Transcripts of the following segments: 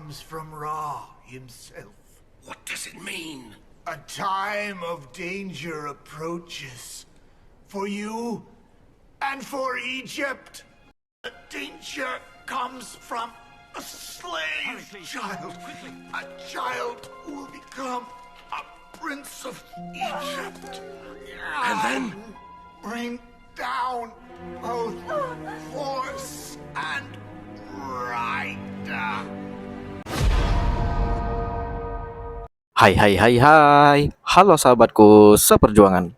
comes from Ra himself. What does it mean? A time of danger approaches. For you and for Egypt. The danger comes from a slave child. A child who will become a prince of Egypt. And then? Bring down both horse and rider. Hai, halo sahabatku seperjuangan.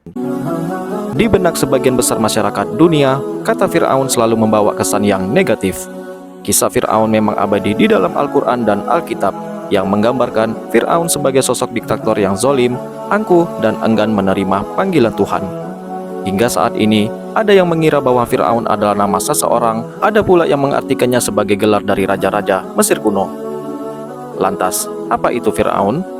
Di benak sebagian besar masyarakat dunia, kata Fir'aun selalu membawa kesan yang negatif. Kisah Fir'aun memang abadi di dalam Al-Quran dan Alkitab, yang menggambarkan Fir'aun sebagai sosok diktator yang zolim, angkuh, dan enggan menerima panggilan Tuhan. Hingga saat ini, ada yang mengira bahwa Fir'aun adalah nama seseorang, ada pula yang mengartikannya sebagai gelar dari raja-raja Mesir kuno. Lantas, apa itu Fir'aun?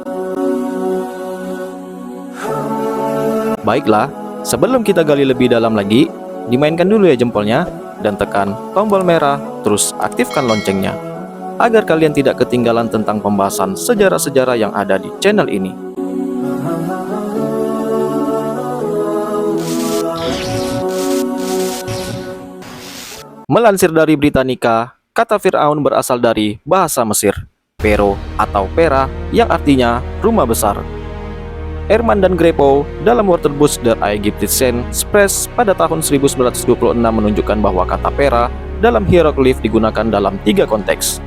Baiklah, sebelum kita gali lebih dalam lagi, dimainkan dulu ya jempolnya, dan tekan tombol merah, terus aktifkan loncengnya, agar kalian tidak ketinggalan tentang pembahasan sejarah-sejarah yang ada di channel ini. Melansir dari Britannica, kata Fir'aun berasal dari bahasa Mesir, Pero atau Pera, yang artinya rumah besar. Ehrman dan Greppo dalam Wörterbuch der Ägyptischen Sprache pada tahun 1926 menunjukkan bahwa kata Pera dalam hieroglif digunakan dalam 3 konteks.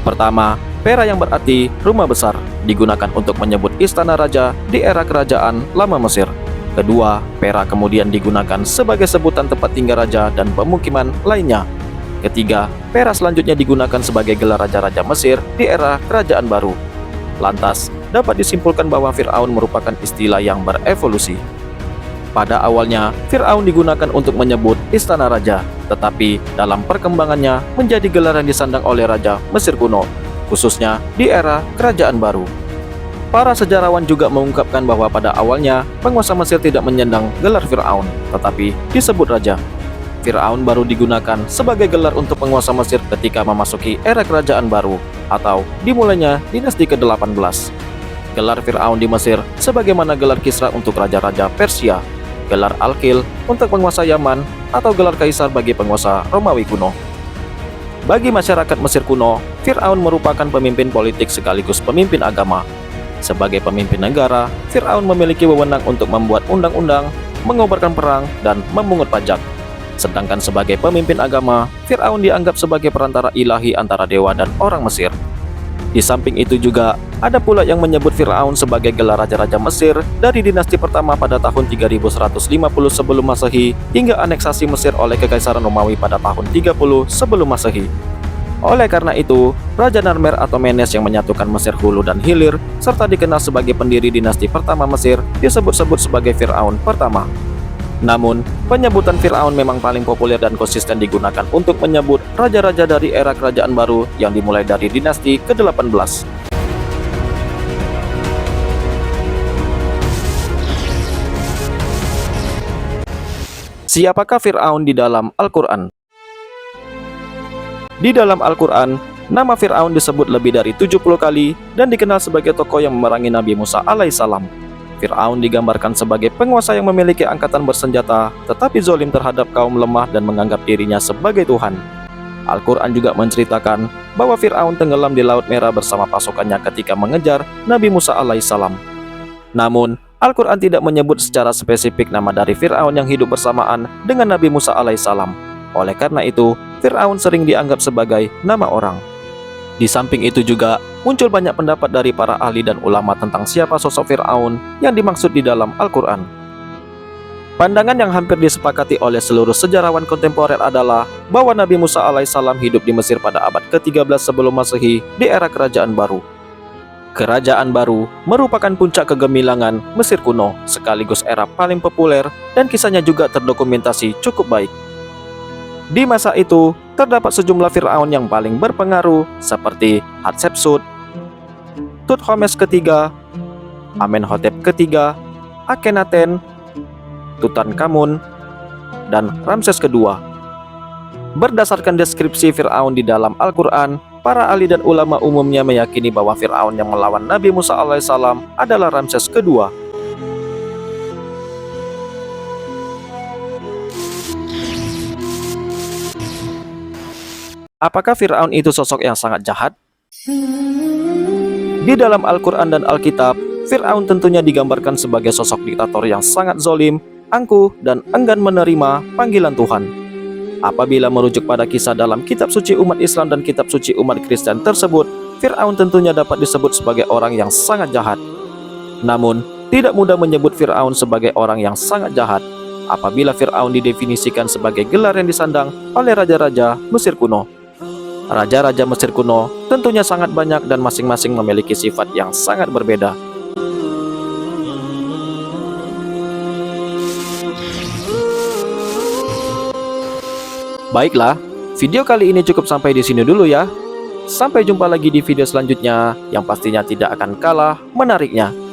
Pertama, Pera yang berarti rumah besar digunakan untuk menyebut istana raja di era kerajaan lama Mesir. Kedua, Pera kemudian digunakan sebagai sebutan tempat tinggal raja dan pemukiman lainnya. Ketiga, Pera selanjutnya digunakan sebagai gelar raja-raja Mesir di era kerajaan baru. Lantas, dapat disimpulkan bahwa Fir'aun merupakan istilah yang berevolusi. Pada awalnya, Fir'aun digunakan untuk menyebut istana raja, tetapi dalam perkembangannya menjadi gelar yang disandang oleh raja Mesir kuno, khususnya di era kerajaan baru. Para sejarawan juga mengungkapkan bahwa pada awalnya penguasa Mesir tidak menyandang gelar Fir'aun, tetapi disebut raja. Fir'aun baru digunakan sebagai gelar untuk penguasa Mesir ketika memasuki era kerajaan baru, atau dimulainya dinasti ke-18. Gelar Fir'aun di Mesir sebagaimana gelar Kisra untuk raja-raja Persia, gelar Al-Khil untuk penguasa Yaman, atau gelar Kaisar bagi penguasa Romawi kuno. Bagi masyarakat Mesir kuno, Fir'aun merupakan pemimpin politik sekaligus pemimpin agama. Sebagai pemimpin negara, Fir'aun memiliki wewenang untuk membuat undang-undang, mengobarkan perang, dan memungut pajak. Sedangkan sebagai pemimpin agama, Fir'aun dianggap sebagai perantara ilahi antara dewa dan orang Mesir. Di samping itu juga, ada pula yang menyebut Fir'aun sebagai gelar raja-raja Mesir dari dinasti pertama pada tahun 3150 sebelum Masehi hingga aneksasi Mesir oleh Kekaisaran Romawi pada tahun 30 sebelum Masehi. Oleh karena itu, Raja Narmer atau Menes yang menyatukan Mesir Hulu dan Hilir serta dikenal sebagai pendiri dinasti pertama Mesir disebut-sebut sebagai Fir'aun pertama. Namun, penyebutan Fir'aun memang paling populer dan konsisten digunakan untuk menyebut raja-raja dari era kerajaan baru yang dimulai dari dinasti ke-18. Siapakah Fir'aun di dalam Al-Quran? Di dalam Al-Quran, nama Fir'aun disebut lebih dari 70 kali dan dikenal sebagai tokoh yang memerangi Nabi Musa alaihissalam. Fir'aun digambarkan sebagai penguasa yang memiliki angkatan bersenjata, tetapi zolim terhadap kaum lemah dan menganggap dirinya sebagai Tuhan. Al-Quran juga menceritakan bahwa Fir'aun tenggelam di Laut Merah bersama pasukannya ketika mengejar Nabi Musa alaihissalam. Namun, Al-Quran tidak menyebut secara spesifik nama dari Fir'aun yang hidup bersamaan dengan Nabi Musa alaihissalam. Oleh karena itu, Fir'aun sering dianggap sebagai nama orang. Di samping itu juga, muncul banyak pendapat dari para ahli dan ulama tentang siapa sosok Fir'aun yang dimaksud di dalam Al-Quran. Pandangan yang hampir disepakati oleh seluruh sejarawan kontemporer adalah bahwa Nabi Musa alaihissalam hidup di Mesir pada abad ke-13 sebelum Masehi di era kerajaan baru. Kerajaan baru merupakan puncak kegemilangan Mesir kuno, sekaligus era paling populer dan kisahnya juga terdokumentasi cukup baik. Di masa itu, terdapat sejumlah Fir'aun yang paling berpengaruh seperti Hatshepsut, Tuthomes ketiga, Amenhotep ketiga, Akhenaten, Tutankhamun, dan Ramses kedua. Berdasarkan deskripsi Fir'aun di dalam Al-Quran, para ahli dan ulama umumnya meyakini bahwa Fir'aun yang melawan Nabi Musa alaihissalam adalah Ramses kedua. Apakah Fir'aun itu sosok yang sangat jahat? Di dalam Al-Quran dan Alkitab, Fir'aun tentunya digambarkan sebagai sosok diktator yang sangat zolim, angkuh, dan enggan menerima panggilan Tuhan. Apabila merujuk pada kisah dalam kitab suci umat Islam dan kitab suci umat Kristen tersebut, Fir'aun tentunya dapat disebut sebagai orang yang sangat jahat. Namun, tidak mudah menyebut Fir'aun sebagai orang yang sangat jahat apabila Fir'aun didefinisikan sebagai gelar yang disandang oleh raja-raja Mesir kuno. Raja-raja Mesir kuno tentunya sangat banyak dan masing-masing memiliki sifat yang sangat berbeda. Baiklah, video kali ini cukup sampai di sini dulu ya. Sampai jumpa lagi di video selanjutnya yang pastinya tidak akan kalah menariknya.